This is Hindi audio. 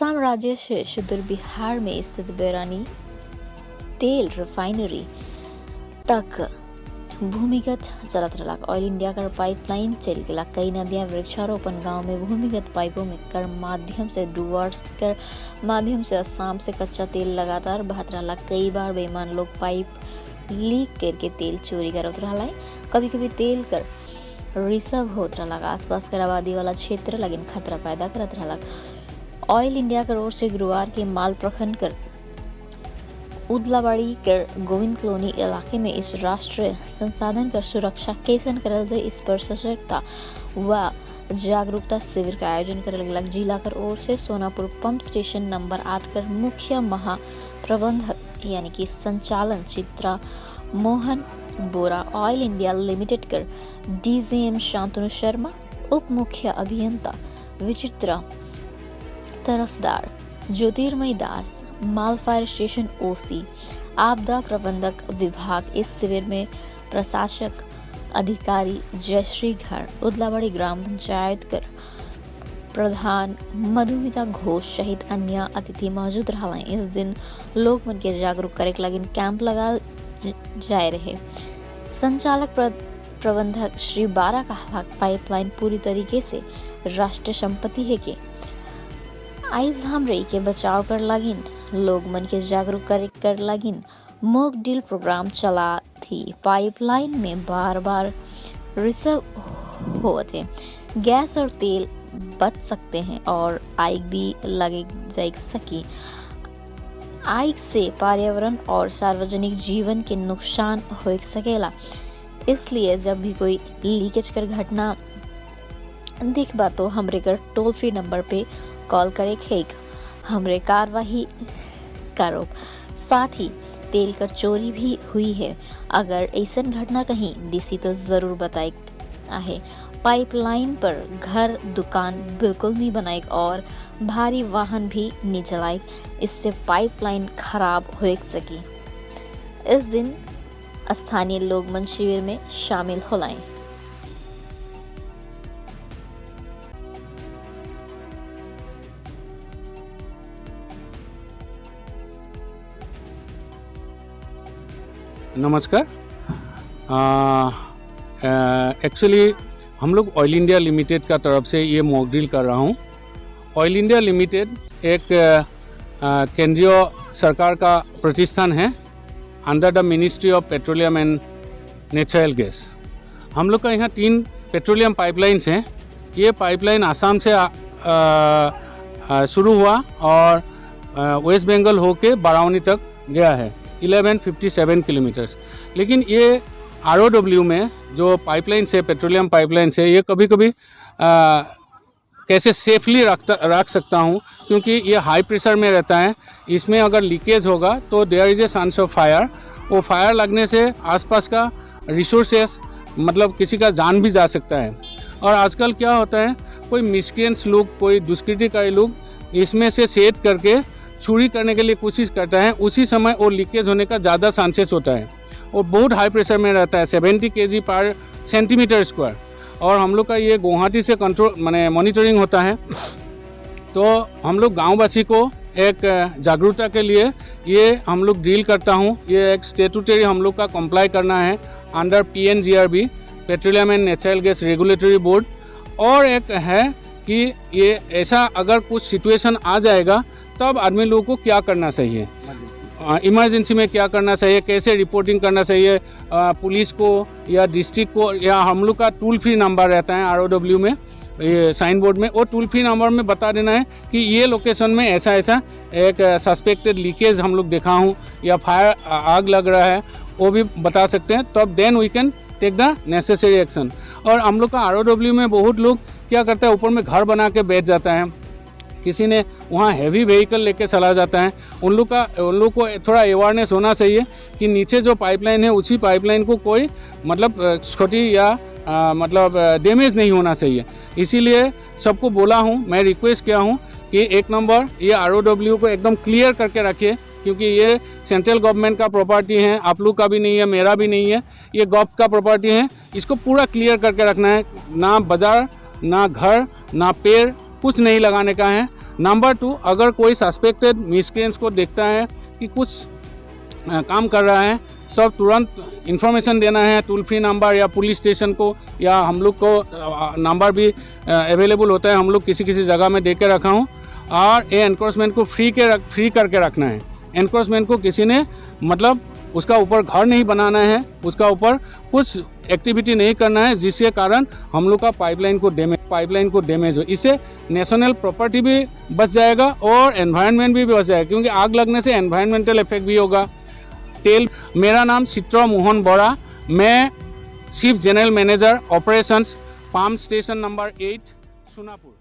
आसाम राज्य से सुदूर बिहार में स्थित बैरानी तेल रिफाइनरी तक भूमिगत चलत रहलक। ऑयल इंडिया का पाइपलाइन चल गया। कई नदियां वृक्षारोपण गांव में भूमिगत पाइपों में कर माध्यम से डुवर्स कर माध्यम से असम से कच्चा तेल लगातार बहत रहा। कई बार बेईमान लोग पाइप लीक करके तेल चोरी करत रहा। कभी कभी तेल कर रिसर्व होत रहा। आसपास कर आबादी वाला क्षेत्र लेकिन खतरा पैदा करत रहा। ऑयल इंडिया की ओर से गुरुवार के माल प्रखंड कर उदलाबाड़ी कर गोविंद कॉलोनी इलाके में इस राष्ट्रीय संसाधन कर सुरक्षा कैसन करल जाए इस पर सजगता व जागरूकता शिविर का आयोजन करल गेलक। जिला कर ओर से सोनापुर पंप स्टेशन नंबर 8 कर मुख्य महाप्रबंधक यानी कि संचालन चित्रा मोहन बोरा, ऑयल इंडिया लिमिटेड कर डीजीएम शांतनु शर्मा, उप मुख्य अभियंता विचित्रा तरफदार, ज्योतिर्मय दास, माल फायर स्टेशन ओसी, आपदा प्रबंधक विभाग। इस शिविर में प्रशासक अधिकारी जयश्री घर, उदलाबाड़ी ग्राम पंचायत कर प्रधान मधुमिता घोष सहित अन्य अतिथि मौजूद रहा। इस दिन लोग मन के जागरूक करे लगिन कैंप लगा जाए रहे। संचालक प्रबंधक श्री बारा कहला पाइपलाइन पूरी तरीके से राष्ट्रीय संपत्ति है के आइज हम रही के बचाव कर लगिन लोग मन के जागरूक कर लगिन मॉक ड्रिल प्रोग्राम चला थी। पाइपलाइन में बार बार रिसर्व होते गैस और तेल बच सकते हैं और आग भी लगे जा सकी। आग से पर्यावरण और सार्वजनिक जीवन के नुकसान हो सकेला। इसलिए जब भी कोई लीकेज कर घटना दिखबा तो हमरे कर टोल फ्री नंबर पे कॉल करे खेक हमरे कार्यवाही करो। साथ ही तेल कर चोरी भी हुई है। अगर ऐसा घटना कहीं दिसी तो जरूर बताए आहे। पाइपलाइन पर घर दुकान बिल्कुल नहीं बनाए और भारी वाहन भी नहीं चलाए, इससे पाइपलाइन खराब हो सकी। इस दिन स्थानीय लोग मन शिविर में शामिल हो लाएं। नमस्कार। एक्चुअली हम लोग ऑयल इंडिया लिमिटेड का तरफ से ये मॉक ड्रिल कर रहा हूँ। ऑयल इंडिया लिमिटेड एक केंद्रीय सरकार का प्रतिष्ठान है under the ministry of petroleum and natural gas. हम लोग का यहाँ 3 पेट्रोलियम पाइपलाइंस हैं। ये पाइपलाइन आसाम से शुरू हुआ और वेस्ट बंगाल होके बाराउनी तक गया है 1157 किलोमीटर्स। लेकिन ये ROW में जो पाइपलाइन से पेट्रोलियम पाइपलाइन से ये कभी कभी कैसे सेफली रख सकता हूँ क्योंकि ये हाई प्रेशर में रहता है। इसमें अगर लीकेज होगा तो there is a chance of fire. वो फायर लगने से आसपास का रिसोर्सेस मतलब किसी का जान भी जा सकता है। और आजकल क्या होता है कोई मिसक्रिएंट्स लोग कोई दुष्कृतिकारी लोग इसमें से सेट करके चोरी करने के लिए कोशिश करता है। उसी समय वो लीकेज होने का ज़्यादा चांसेस होता है। वो बहुत हाई प्रेशर में रहता है 70 kg पर सेंटीमीटर स्क्वायर। और हम लोग का ये गुवाहाटी से कंट्रोल माने मॉनिटरिंग होता है। तो हम लोग गांववासी को एक जागरूकता के लिए ये हम लोग ड्रिल करता हूँ। ये एक स्टेटूटरी हम लोग का कंप्लाई करना है under PNGRB petroleum and natural gas regulatory board. और एक है कि ये ऐसा अगर कुछ सिचुएशन आ जाएगा तब आदमी लोगों को क्या करना चाहिए, इमरजेंसी में क्या करना चाहिए, कैसे रिपोर्टिंग करना चाहिए पुलिस को या डिस्ट्रिक्ट को, या हम लोग का टोल फ्री नंबर रहता है ROW में ये साइन बोर्ड में। वो टोल फ्री नंबर में बता देना है कि ये लोकेशन में ऐसा ऐसा एक सस्पेक्टेड लीकेज हम लोग देखा हूँ या फायर आग लग रहा है, वो भी बता सकते हैं। तब then we can take the necessary action. और हम लोग का ROW में बहुत लोग क्या करता है ऊपर में घर बना के बैठ जाता है, किसी ने वहाँ हैवी व्हीकल लेके चला जाता है। उन लोग को थोड़ा अवेयरनेस होना चाहिए कि नीचे जो पाइपलाइन है उसी पाइपलाइन को कोई मतलब छोटी या मतलब डैमेज नहीं होना चाहिए। इसीलिए सबको बोला हूँ, मैं रिक्वेस्ट किया हूँ कि 1 नंबर ये ROW को एकदम क्लियर करके रखिए क्योंकि ये सेंट्रल गवर्नमेंट का प्रॉपर्टी है, आप लोग का भी नहीं है, मेरा भी नहीं है, ये गवर्नमेंट का प्रॉपर्टी है। इसको पूरा क्लियर करके रखना है। ना बाजार, ना घर, ना पेड़, कुछ नहीं लगाने का है। नंबर 2, अगर कोई सस्पेक्टेड मिसक्रिएंट्स को देखता है कि कुछ काम कर रहा है तो अब तुरंत इन्फॉर्मेशन देना है, टोल फ्री नंबर या पुलिस स्टेशन को, या हम लोग को नंबर भी अवेलेबल होता है, हम लोग किसी किसी जगह में दे के रखा हूँ। और ये एनक्रोचमेंट को फ्री करके रखना है। एनक्रोचमेंट को किसी ने मतलब उसका ऊपर घर नहीं बनाना है, उसका ऊपर कुछ एक्टिविटी नहीं करना है जिसके कारण हम लोग का पाइपलाइन को डैमेज हो। इससे नेशनल प्रॉपर्टी भी बच जाएगा और एनवायरनमेंट भी बच जाएगा, क्योंकि आग लगने से एनवायरनमेंटल इफेक्ट भी होगा। मेरा नाम चित्र मोहन बोरा, मैं chief general manager operations, palm station number 8, Sonapur.